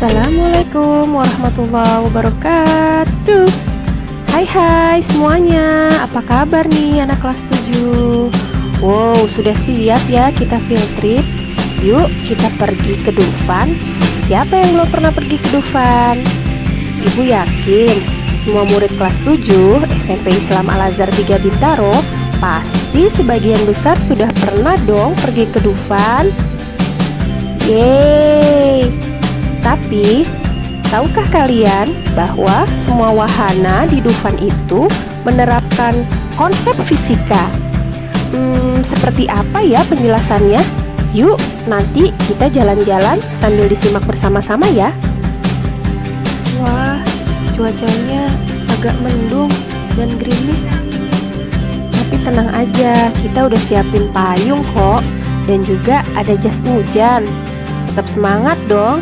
Assalamualaikum warahmatullahi wabarakatuh. Hai semuanya, apa kabar nih anak kelas 7? Wow, sudah siap ya kita field trip? Yuk kita pergi ke Dufan. Siapa yang belum pernah pergi ke Dufan? Ibu yakin semua murid kelas 7 SMP Islam Al-Azhar 3 Bintaro pasti sebagian besar sudah pernah dong pergi ke Dufan. Yeay. Tapi, tahukah kalian bahwa semua wahana di Dufan itu menerapkan konsep fisika? Seperti apa ya penjelasannya? Yuk, nanti kita jalan-jalan sambil disimak bersama-sama ya. Wah, cuacanya agak mendung dan gerimis. Tapi tenang aja, kita udah siapin payung kok. Dan juga ada jas hujan. Tetap semangat dong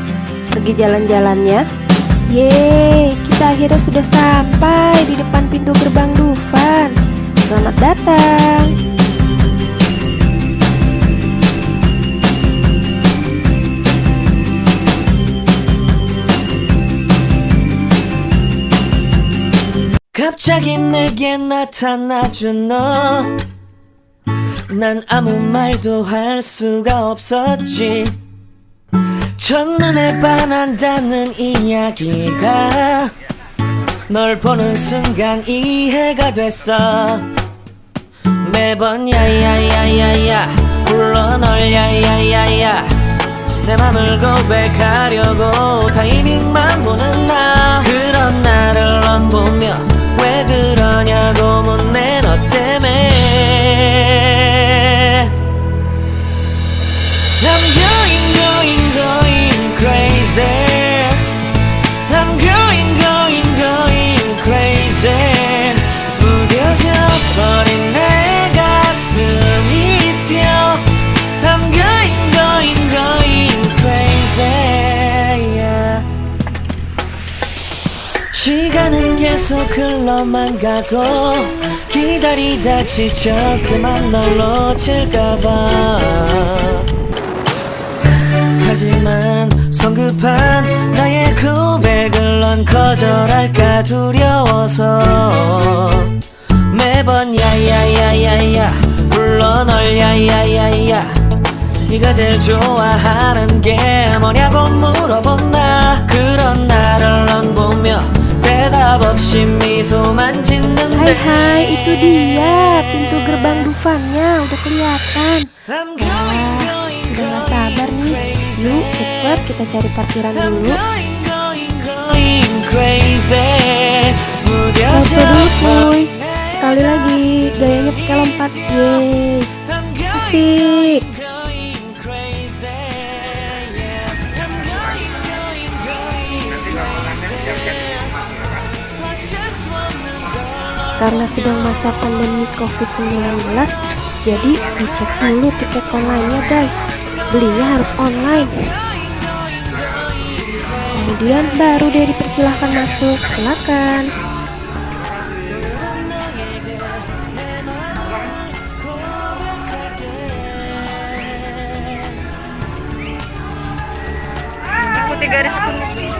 pergi jalan-jalannya. Yeay, kita akhirnya sudah sampai di depan pintu gerbang Dufan. Selamat datang. 갑자기 내게 나타나준 너, 난 아무 말도 할 수가 없었지. 첫눈에 반한다는 이야기가 널 보는 순간 이해가 됐어. 매번 야야야야야 불러 널 야야야야, 내 맘을 고백하려고 타이밍만 보는 나. 그런 나를 넌 보며 왜 그러냐고 묻네. 너 때문에 I'm going crazy. I'm going crazy. 무뎌져 버린 내 가슴이 뛰어. I'm going crazy, yeah. 시간은 계속 흘러만 가고 기다리다 지쳐 그만 널 놓칠까봐. 하지만 성급한 나의 고백을 넌 거절할까 두려워서 매번 야야야야야 불러 널 야야야야. 네가 제일 좋아하는 게 뭐냐고 물어본 나. 그런 나를 넌 보며 대답 없이 미소만 짓는데. Hai, itu dia pintu gerbang Dufannya udah kelihatan. Wah, udah gak sabar nih. Yuk cepet kita cari parkiran dulu. Foto dulu kuy. Sekali lagi gayanya pakai lompat. Yeay, asik. Karena sedang masa pandemi COVID-19, jadi dicek dulu tiket online-nya guys. Belinya harus online. Kemudian baru deh dipersilahkan masuk. Silakan. Ikuti garis kuning.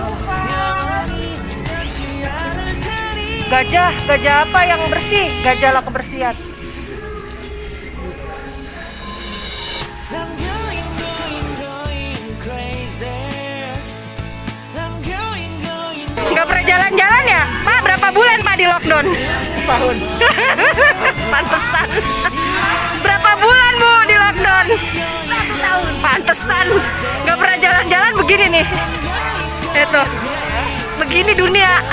Gajah apa yang bersih? Gajahlah kebersihan. Nggak pernah jalan-jalan ya? Pak, berapa bulan Pak di lockdown? Setahun. Pantesan. Berapa bulan Bu di lockdown? 1 tahun. Pantesan. Nggak pernah jalan-jalan begini nih. Itu. Begini dunia.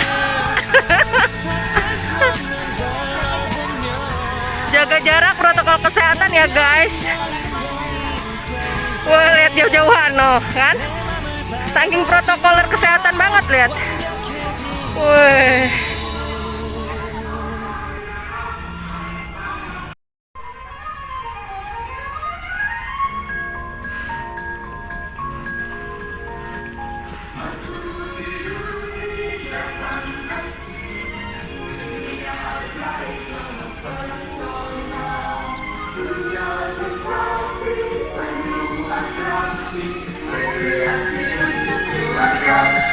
Jaga jarak, protokol kesehatan ya guys. Wah, lihat jauh-jauhan no, kan? Saking protokoler kesehatan banget, lihat. Wah. Like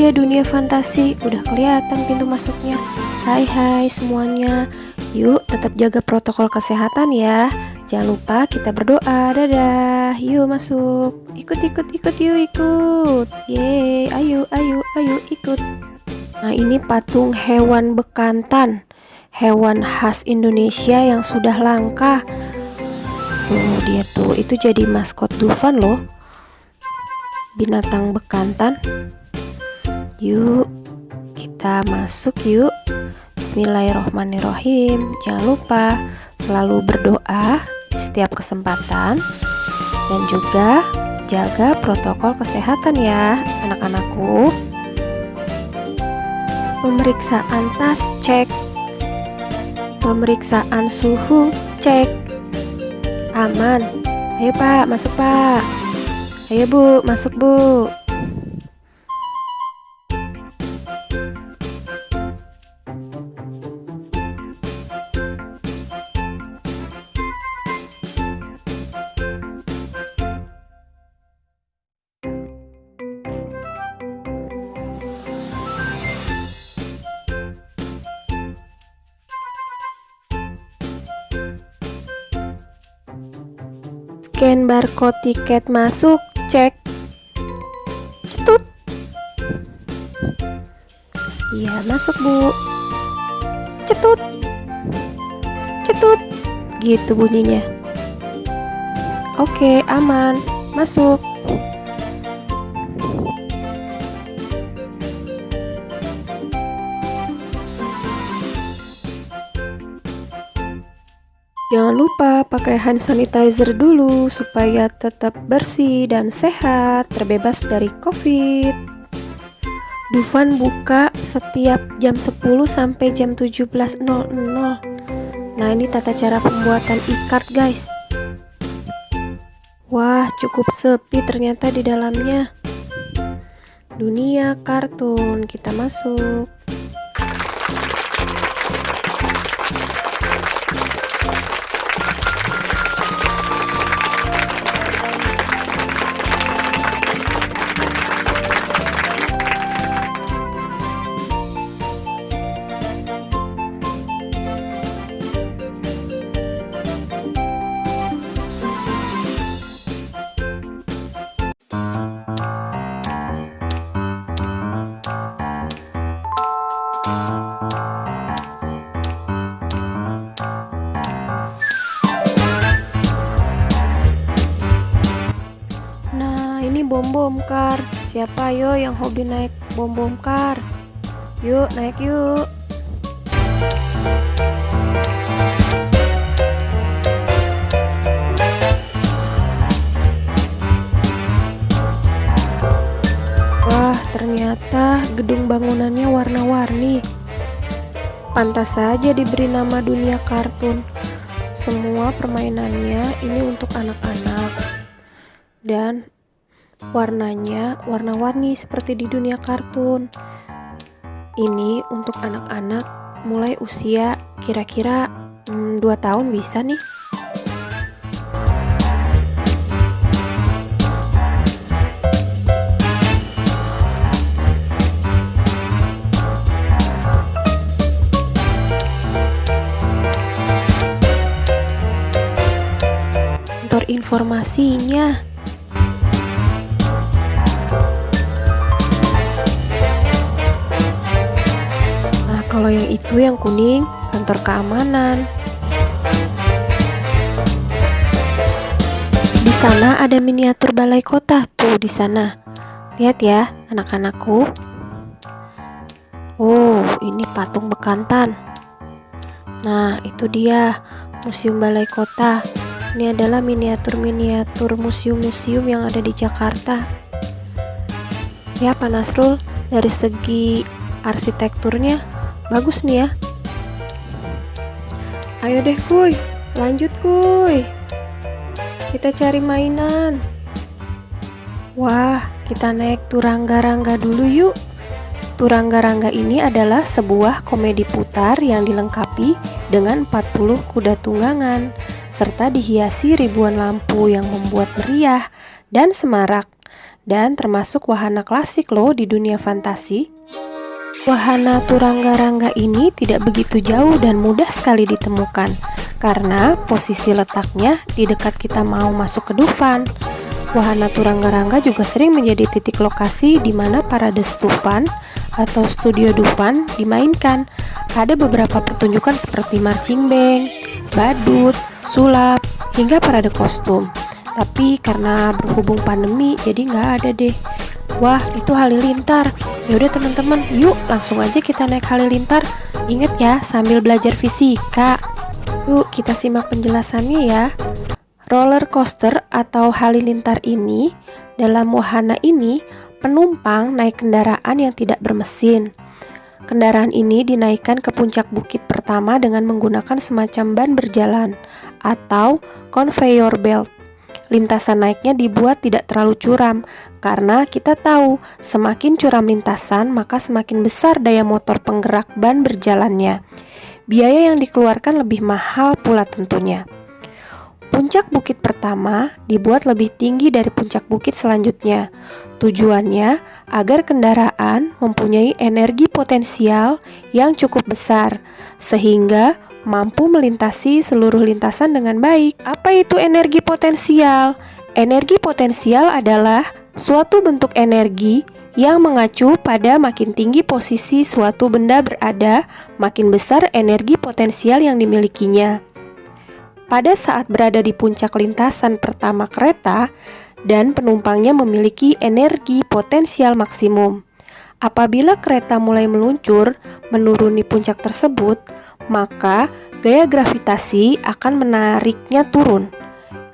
dia dunia fantasi. Udah kelihatan pintu masuknya. Hai semuanya. Yuk tetap jaga protokol kesehatan ya. Jangan lupa kita berdoa. Dadah. Yuk masuk. Ikut yuk ikut. Yeay, ayo ikut. Nah, ini patung hewan bekantan. Hewan khas Indonesia yang sudah langka. Tuh dia tuh, itu jadi maskot Dufan loh. Binatang bekantan. Yuk, kita masuk yuk. Bismillahirrohmanirrohim. Jangan lupa selalu berdoa di setiap kesempatan. Dan juga jaga protokol kesehatan ya anak-anakku. Pemeriksaan tas cek. Pemeriksaan suhu cek. Aman. Ayo Pak, masuk Pak. Ayo Bu, masuk Bu. Scan barcode tiket masuk, cek. Cetut. Iya, masuk Bu. Cetut. Cetut. Gitu bunyinya. Oke, aman. Masuk. Jangan lupa pakai hand sanitizer dulu supaya tetap bersih dan sehat, terbebas dari COVID. Dufan buka setiap jam 10 sampai jam 17.00. Nah, ini tata cara pembuatan e-card, guys. Wah, cukup sepi ternyata di dalamnya. Dunia kartun, kita masuk. Ini bom kar. Siapa yo yang hobi naik bom kar? Yuk naik yuk. Wah, ternyata gedung bangunannya warna-warni. Pantas saja diberi nama dunia kartun. Semua permainannya ini untuk anak-anak. Dan warnanya warna-warni seperti di dunia kartun. Ini untuk anak-anak mulai usia kira-kira 2 tahun bisa nih. Kantor informasinya. Kalau yang itu yang kuning, kantor keamanan. Di sana ada miniatur balai kota tuh di sana. Lihat ya, anak-anakku. Oh, ini patung bekantan. Nah, itu dia Museum Balai Kota. Ini adalah miniatur-miniatur museum-museum yang ada di Jakarta. Ya, Pak Nasrul, dari segi arsitekturnya bagus nih ya. Ayo deh kuy, lanjut kuy. Kita cari mainan. Wah, kita naik turangga-rangga dulu yuk. Turangga-rangga ini adalah sebuah komedi putar yang dilengkapi dengan 40 kuda tunggangan serta dihiasi ribuan lampu yang membuat meriah dan semarak. dan termasuk wahana klasik loh di dunia fantasi. Wahana Turangga-Rangga ini tidak begitu jauh dan mudah sekali ditemukan karena posisi letaknya di dekat kita mau masuk ke Dufan. Wahana Turangga-Rangga juga sering menjadi titik lokasi di mana parade Dufan atau studio Dufan dimainkan. Ada beberapa pertunjukan seperti marching band, badut, sulap, hingga parade kostum. Tapi karena berhubung pandemi jadi nggak ada deh. Wah, itu halilintar. Yaudah teman-teman, yuk langsung aja kita naik halilintar. Ingat ya, sambil belajar fisika. Yuk kita simak penjelasannya ya. Roller coaster atau halilintar ini, dalam wahana ini penumpang naik kendaraan yang tidak bermesin. Kendaraan ini dinaikkan ke puncak bukit pertama dengan menggunakan semacam ban berjalan atau conveyor belt. Lintasan naiknya dibuat tidak terlalu curam karena kita tahu semakin curam lintasan maka semakin besar daya motor penggerak ban berjalannya. Biaya yang dikeluarkan lebih mahal pula tentunya. Puncak bukit pertama dibuat lebih tinggi dari puncak bukit selanjutnya. Tujuannya agar kendaraan mempunyai energi potensial yang cukup besar sehingga mampu melintasi seluruh lintasan dengan baik. Apa itu energi potensial? Energi potensial adalah suatu bentuk energi yang mengacu pada makin tinggi posisi suatu benda berada, makin besar energi potensial yang dimilikinya. Pada saat berada di puncak lintasan pertama kereta dan penumpangnya memiliki energi potensial maksimum. Apabila kereta mulai meluncur menuruni puncak tersebut, maka gaya gravitasi akan menariknya turun.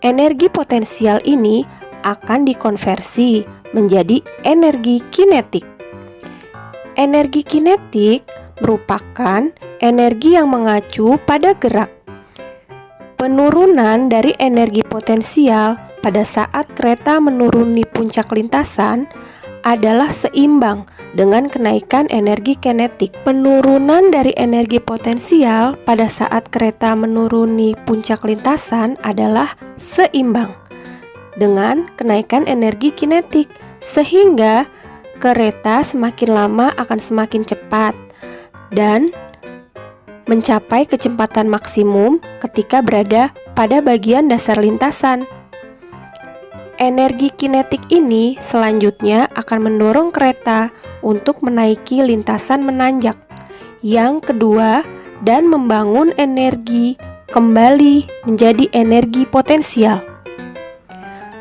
Energi potensial ini akan dikonversi menjadi energi kinetik. Energi kinetik merupakan energi yang mengacu pada gerak. Penurunan dari energi potensial pada saat kereta menuruni puncak lintasan adalah seimbang dengan kenaikan energi kinetik. Penurunan dari energi potensial pada saat kereta menuruni puncak lintasan adalah seimbang dengan kenaikan energi kinetik, sehingga kereta semakin lama akan semakin cepat dan mencapai kecepatan maksimum ketika berada pada bagian dasar lintasan. Energi kinetik ini selanjutnya akan mendorong kereta untuk menaiki lintasan menanjak. Yang kedua, dan membangun energi kembali menjadi energi potensial.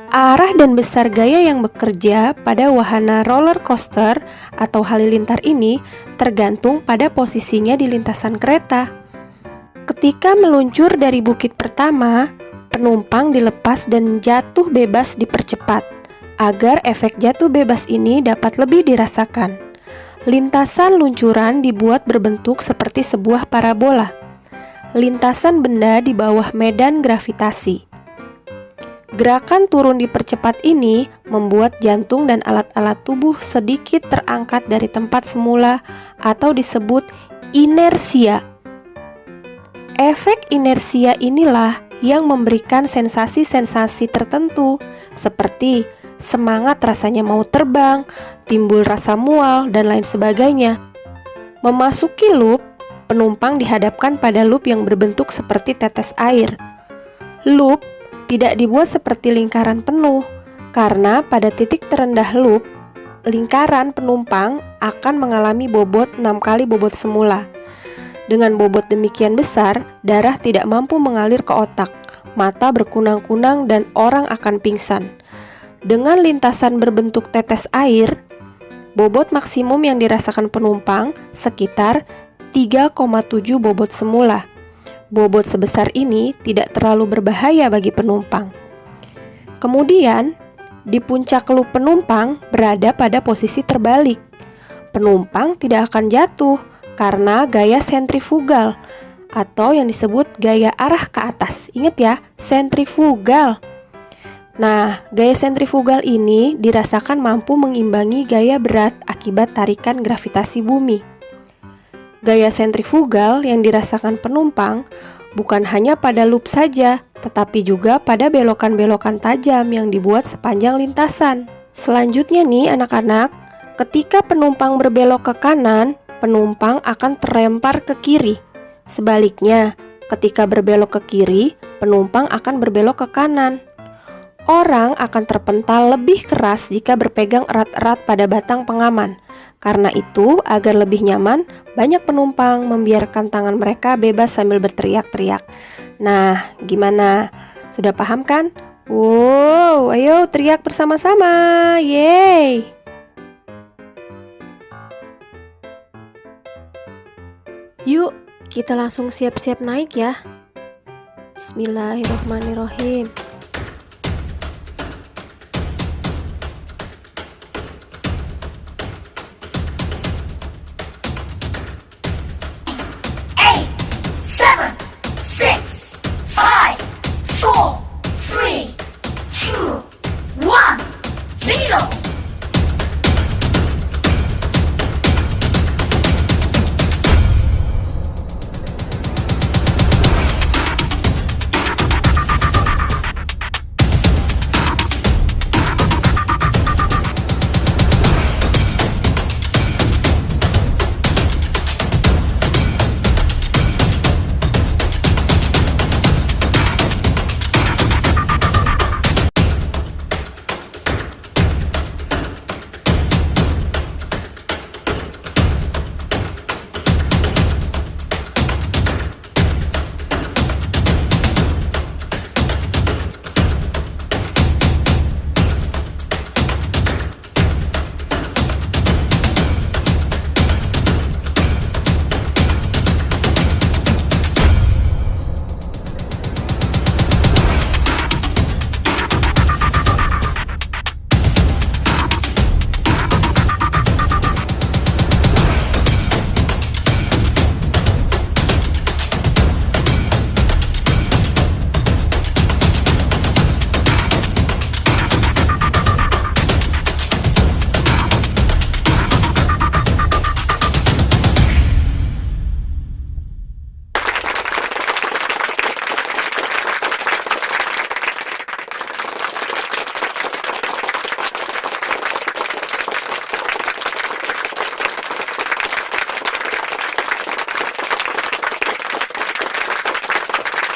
Arah dan besar gaya yang bekerja pada wahana roller coaster atau halilintar ini tergantung pada posisinya di lintasan kereta. Ketika meluncur dari bukit pertama, penumpang dilepas dan jatuh bebas dipercepat agar efek jatuh bebas ini dapat lebih dirasakan. Lintasan luncuran dibuat berbentuk seperti sebuah parabola. Lintasan benda di bawah medan gravitasi. Gerakan turun dipercepat ini membuat jantung dan alat-alat tubuh sedikit terangkat dari tempat semula atau disebut inersia. Efek inersia inilah yang memberikan sensasi-sensasi tertentu seperti semangat rasanya mau terbang, timbul rasa mual, dan lain sebagainya. Memasuki loop, penumpang dihadapkan pada loop yang berbentuk seperti tetes air. Loop tidak dibuat seperti lingkaran penuh, karena pada titik terendah loop, lingkaran penumpang akan mengalami bobot 6 kali bobot semula. Dengan bobot demikian besar, darah tidak mampu mengalir ke otak, mata berkunang-kunang dan orang akan pingsan. Dengan lintasan berbentuk tetes air, bobot maksimum yang dirasakan penumpang sekitar 3,7 bobot semula. Bobot sebesar ini tidak terlalu berbahaya bagi penumpang. Kemudian, di puncak loop penumpang berada pada posisi terbalik. Penumpang tidak akan jatuh karena gaya sentrifugal atau yang disebut gaya arah ke atas. Ingat ya, sentrifugal. Nah, gaya sentrifugal ini dirasakan mampu mengimbangi gaya berat akibat tarikan gravitasi bumi. Gaya sentrifugal yang dirasakan penumpang bukan hanya pada loop saja, tetapi juga pada belokan-belokan tajam yang dibuat sepanjang lintasan. Selanjutnya nih anak-anak, ketika penumpang berbelok ke kanan, penumpang akan terlempar ke kiri. Sebaliknya, ketika berbelok ke kiri, penumpang akan berbelok ke kanan. Orang akan terpental lebih keras jika berpegang erat-erat pada batang pengaman. Karena itu, agar lebih nyaman, banyak penumpang membiarkan tangan mereka bebas sambil berteriak-teriak. Nah, gimana? Sudah paham kan? Wow, ayo teriak bersama-sama. Yeay! Yuk, kita langsung siap-siap naik ya. Bismillahirrohmanirrohim.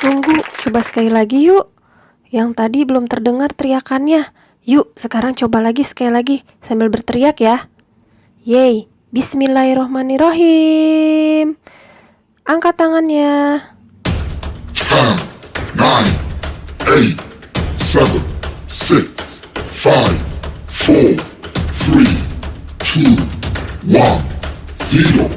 Tunggu, coba sekali lagi yuk. Yang tadi belum terdengar teriakannya. Yuk, sekarang coba lagi sekali lagi sambil berteriak ya. Yeay, bismillahirrohmanirrohim. Angkat tangannya. 10, 9, 8, 7, 6, 5, 4, 3, 2, 1, 0.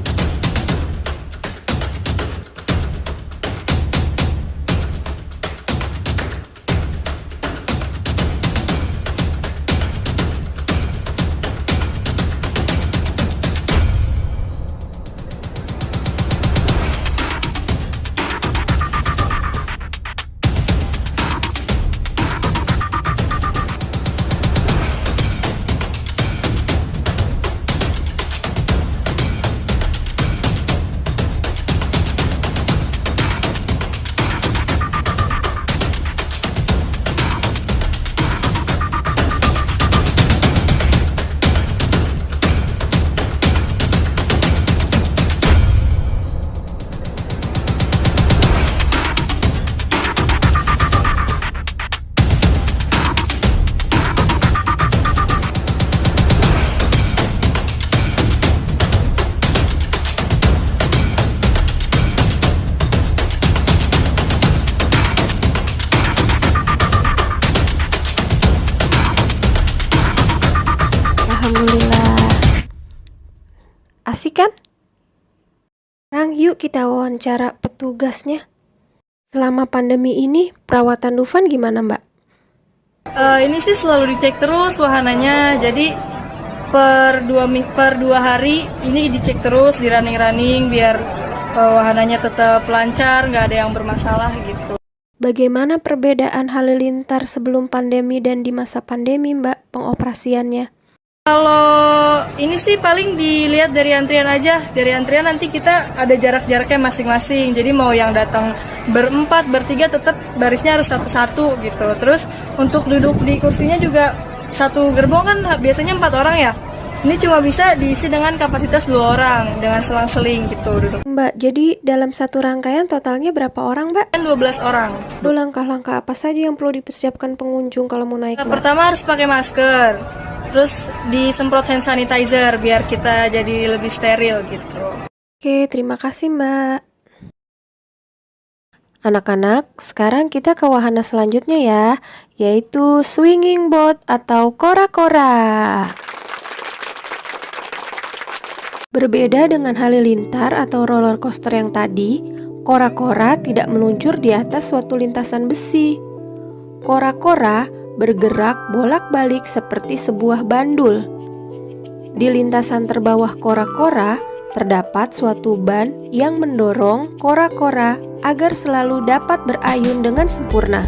Alhamdulillah. Asik kan? Sekarang yuk kita wawancara petugasnya. Selama pandemi ini, perawatan Dufan gimana, Mbak? Ini sih selalu dicek terus wahananya. Jadi per 2 hari ini dicek terus, di running biar wahananya tetap lancar, nggak ada yang bermasalah gitu. Bagaimana perbedaan halilintar sebelum pandemi dan di masa pandemi, Mbak, pengoperasiannya? Kalau ini sih paling dilihat dari antrian aja. Dari antrian nanti kita ada jarak-jaraknya masing-masing. Jadi mau yang datang berempat, bertiga tetap barisnya harus satu-satu gitu. Terus untuk duduk di kursinya juga satu gerbong kan biasanya 4 orang ya. Ini cuma bisa diisi dengan kapasitas 2 orang dengan selang-seling gitu duduk. Mbak, jadi dalam satu rangkaian totalnya berapa orang, Mbak? Kan 12 orang. Aduh, langkah-langkah apa saja yang perlu dipersiapkan pengunjung kalau mau naik, Mbak? Pertama harus pakai masker. Terus disemprot hand sanitizer biar kita jadi lebih steril gitu. Oke, terima kasih, Mbak. Anak-anak, sekarang kita ke wahana selanjutnya ya, yaitu swinging boat atau kora-kora. Berbeda dengan halilintar atau roller coaster yang tadi, kora-kora tidak meluncur di atas suatu lintasan besi. Kora-kora bergerak bolak-balik seperti sebuah bandul. Di lintasan terbawah kora-kora, terdapat suatu ban yang mendorong kora-kora agar selalu dapat berayun dengan sempurna.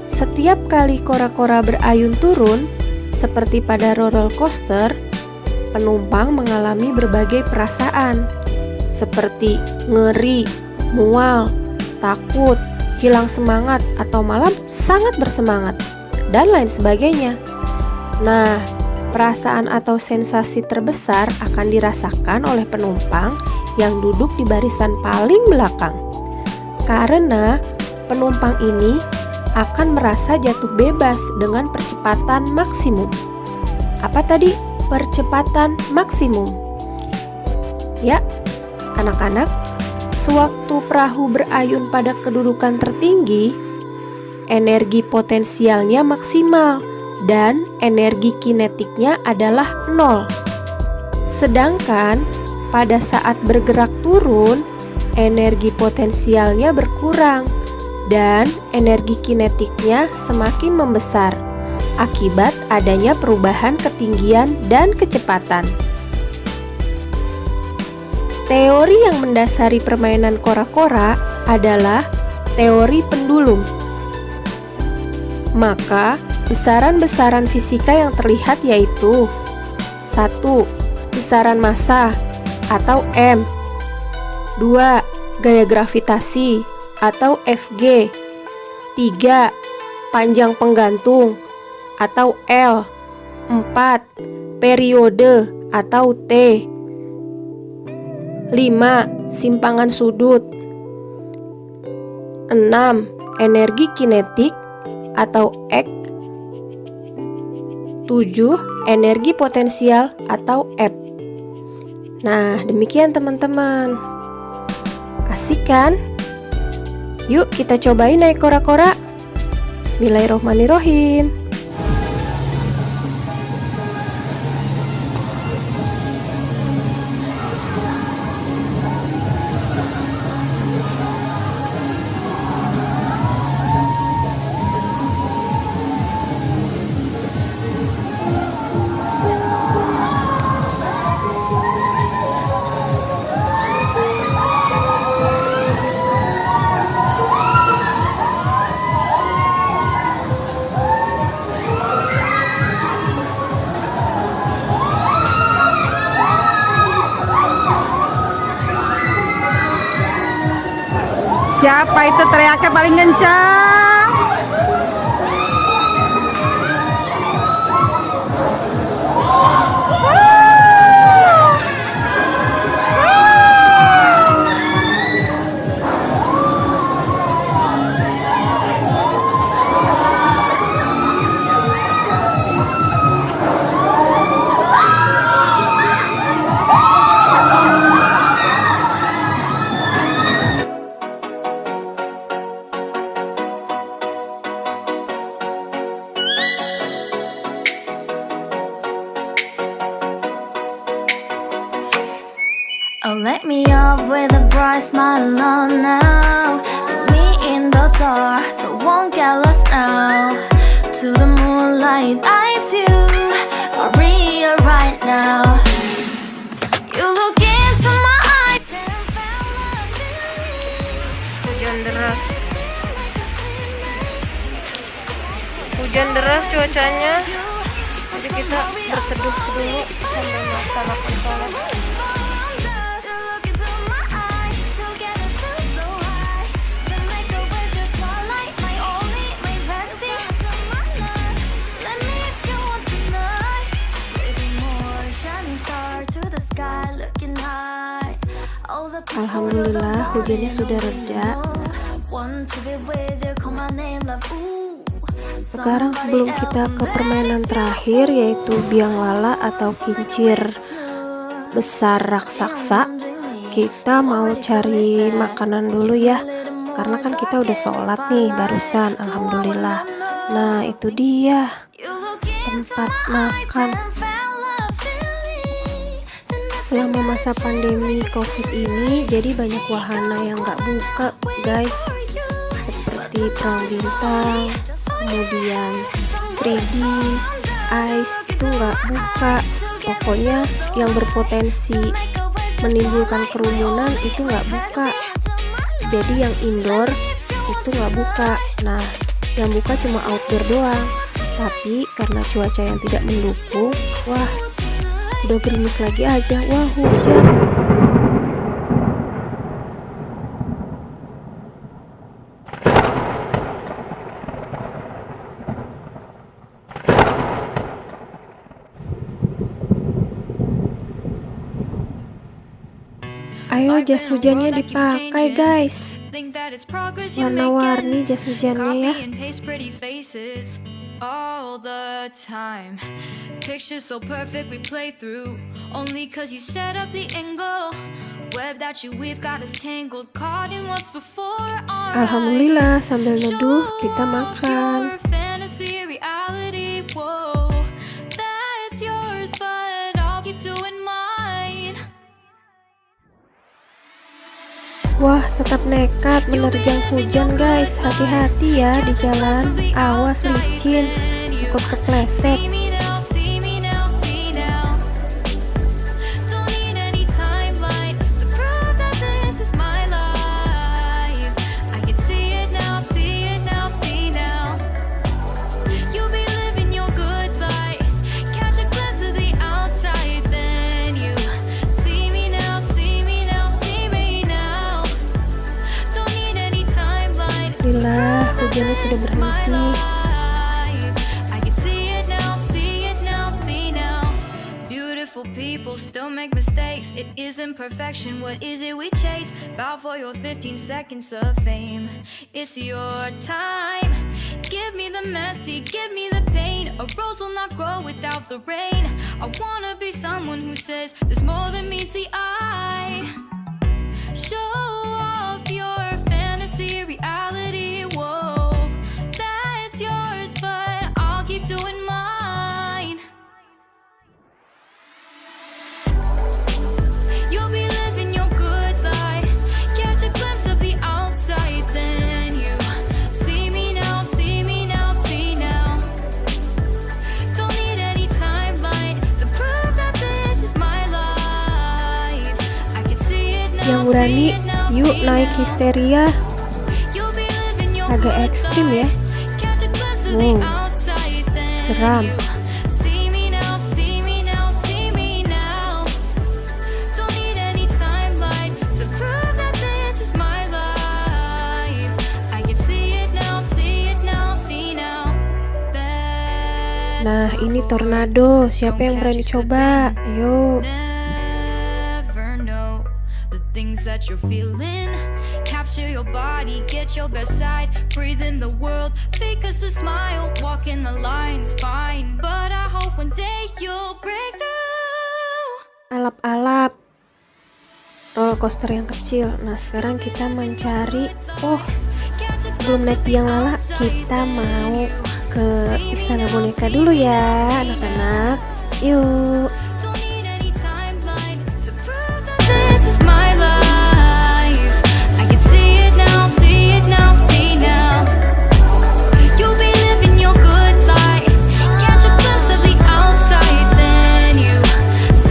Setiap kali kora-kora berayun turun, seperti pada roller coaster, penumpang mengalami berbagai perasaan, seperti ngeri, mual, takut, hilang semangat, atau malah sangat bersemangat, dan lain sebagainya. Nah, perasaan atau sensasi terbesar akan dirasakan oleh penumpang yang duduk di barisan paling belakang. Karena penumpang ini akan merasa jatuh bebas dengan percepatan maksimum. Apa tadi? Percepatan maksimum. Ya, anak-anak, sewaktu perahu berayun pada kedudukan tertinggi, energi potensialnya maksimal dan energi kinetiknya adalah 0. Sedangkan pada saat bergerak turun, energi potensialnya berkurang dan energi kinetiknya semakin membesar akibat adanya perubahan ketinggian dan kecepatan. Teori yang mendasari permainan kora-kora adalah teori pendulum. Maka, besaran-besaran fisika yang terlihat yaitu 1. Besaran massa atau M. 2. Gaya gravitasi atau Fg. 3. Panjang penggantung atau L. 4. Periode atau T. 5. Simpangan sudut. 6. Energi kinetik atau X. 7. Energi potensial atau F. Nah, demikian teman-teman. Asik kan? Yuk kita cobain naik kora-kora. Bismillahirrohmanirrohim. Siapa itu teriaknya paling kencang? Oh, let me up with a bright smile on now. Put me in the dark, so won't get lost now. To the moonlight, eyes you are real right now. You look into my eyes and felt Hujan deras. Hujan deras cuacanya. Jadi kita berteduh dulu sambil melaksanakan sholat. Alhamdulillah hujannya sudah reda. Sekarang sebelum kita ke permainan terakhir, yaitu biang lala atau kincir besar raksasa, kita mau cari makanan dulu ya, karena kan kita udah sholat nih barusan, alhamdulillah. Nah itu dia tempat makan. Selama masa pandemi covid ini, jadi banyak wahana yang gak buka guys, seperti perang bintang, kemudian 3D, ice itu gak buka. Pokoknya yang berpotensi menimbulkan kerumunan itu gak buka. Jadi yang indoor itu gak buka. Nah yang buka cuma outdoor doang. Tapi karena cuaca yang tidak mendukung, wah udah gerimis lagi aja, wah hujan. Ayo jas hujannya dipakai guys, warna-warni jas hujannya ya. All the time, pictures so perfect we play through, only cause you set up the angle, web that you weave got us tangled, caught in what's before our Alhamdulillah sambil neduh kita makan. your fantasy reality, whoa, that's yours but I'll keep doing mine. Wah tetap nekat menerjang hujan guys, hati-hati ya di jalan, awas licin, takut kepleset. See me now, see me now, see now. Don't need any timeline to prove that this is my life. I can see it now, see it now, see now. You'll be living your good life, catch a glimpse of the outside, then you see me now, see me now, see me now. Don't need any timeline. Alhamdulillah hujannya sudah berhenti. I can see it now, see it now, see now. Beautiful people still make mistakes. It isn't perfection, what is it we chase? Bow for your 15 seconds of fame. It's your time. Give me the messy, give me the pain. A rose will not grow without the rain. I wanna be someone who says there's more than meets the eye. Show off your fantasy reality, whoa, that's yours but I'll keep doing mine. You'll be living your good life, catch a glimpse of the outside, then you see me now, see me now, see now. Don't need any timeline to prove that this is my life. I can see it now, Yang berani, see it now, yuk see naik now. histeria, You'll be living your agak good ekstrim ya. life, catch a glimpse of the Wow, outside, then seram. you see me now, see me now, see me now. Don't need any timeline to prove that this is my life. I can see it now, see it now, see now. Best Nah ini before. tornado, siapa Don't yang berani catch you coba? slipping. Ayo. Never know the things that you're feeling. Capture your body, get your best side. Breathe in the world, fake us a smile. Walk in the lines, fine. But I hope one day you'll break through. Alap-alap, roller coaster yang kecil. Nah sekarang kita mencari, sebelum naik biang lala kita mau ke istana boneka dulu ya anak-anak. Yuk. Don't need any timeline to prove that this is my life. I can see it now, see it now, see now. You'll be living your good life, catch a glimpse of the outside, then you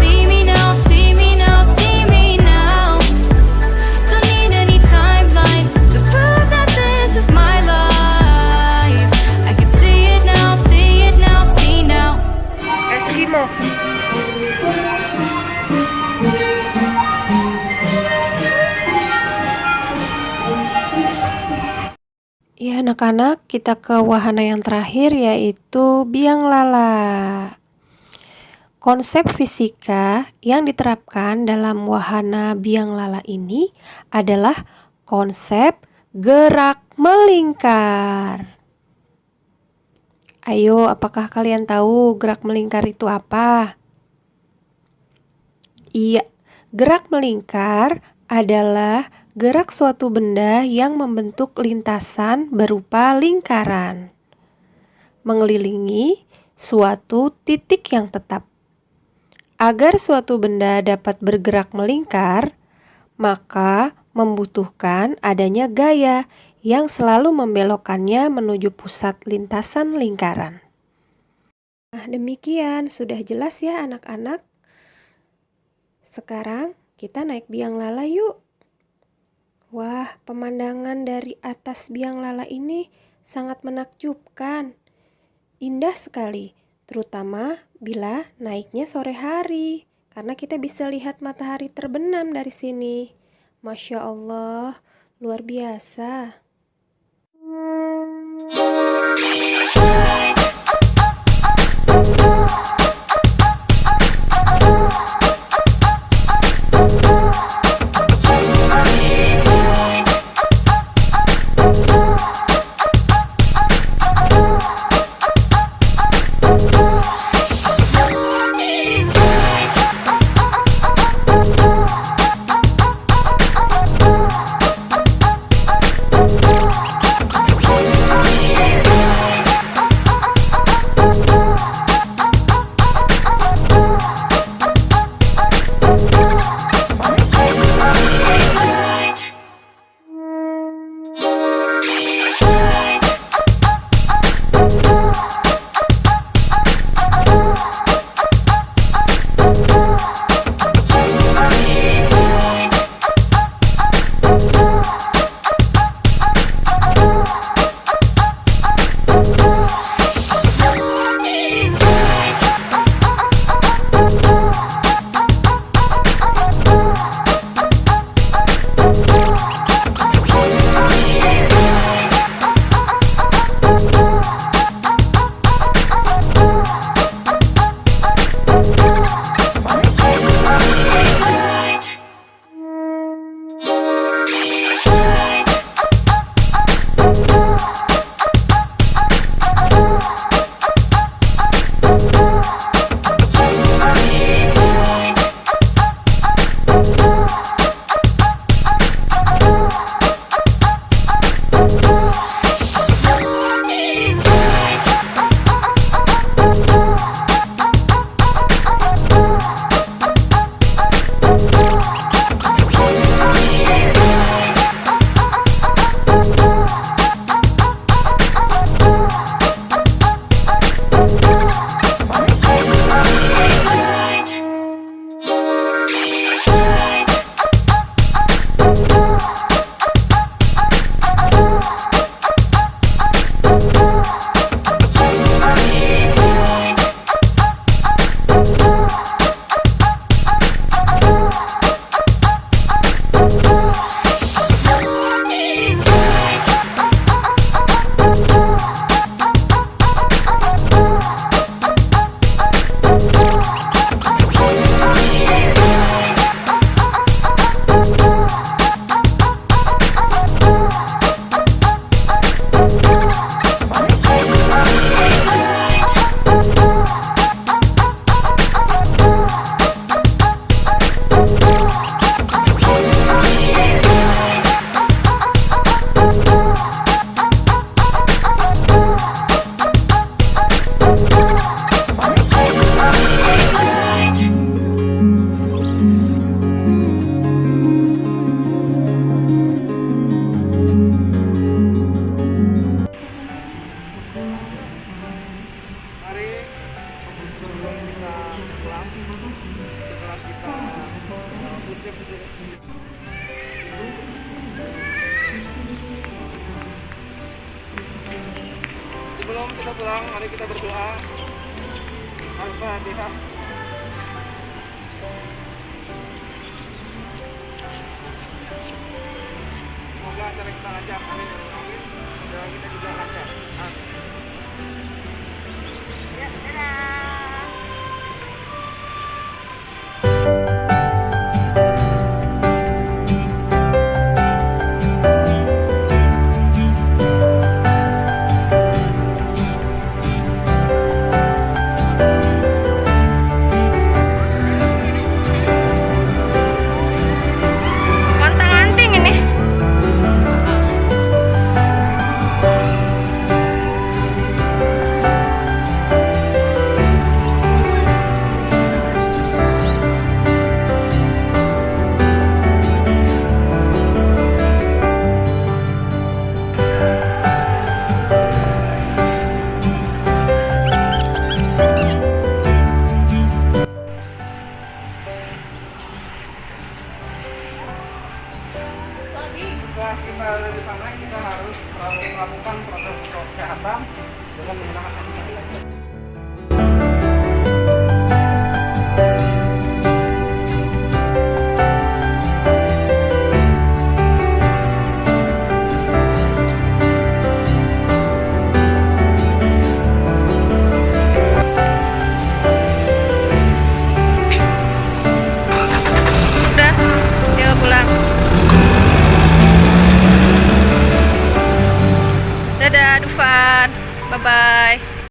see me now, see me now, see me now. Don't need any timeline to prove that this is my life. I can see it now, see it now, see now. Eskimo. Ya anak-anak, kita ke wahana yang terakhir yaitu biang lala. Konsep fisika yang diterapkan dalam wahana biang lala ini adalah konsep gerak melingkar. Ayo, apakah kalian tahu gerak melingkar itu apa? Iya, gerak melingkar adalah gerak suatu benda yang membentuk lintasan berupa lingkaran, mengelilingi suatu titik yang tetap. Agar suatu benda dapat bergerak melingkar, maka membutuhkan adanya gaya yang selalu membelokkannya menuju pusat lintasan lingkaran. Nah, demikian sudah jelas ya anak-anak. Sekarang kita naik biang lala yuk. Wah, pemandangan dari atas biang lala ini sangat menakjubkan. Indah sekali, terutama bila naiknya sore hari, karena kita bisa lihat matahari terbenam dari sini. Masya Allah, luar biasa. Sebelum kita pulang, mari kita berdoa. Al-Fatihah. Semoga acara kita lancar. Amin. Dan kita juga lancar. Amin. Ya, dadah. setelah kita dari sana kita harus melakukan protokol kesehatan dengan menggunakan antibiotik.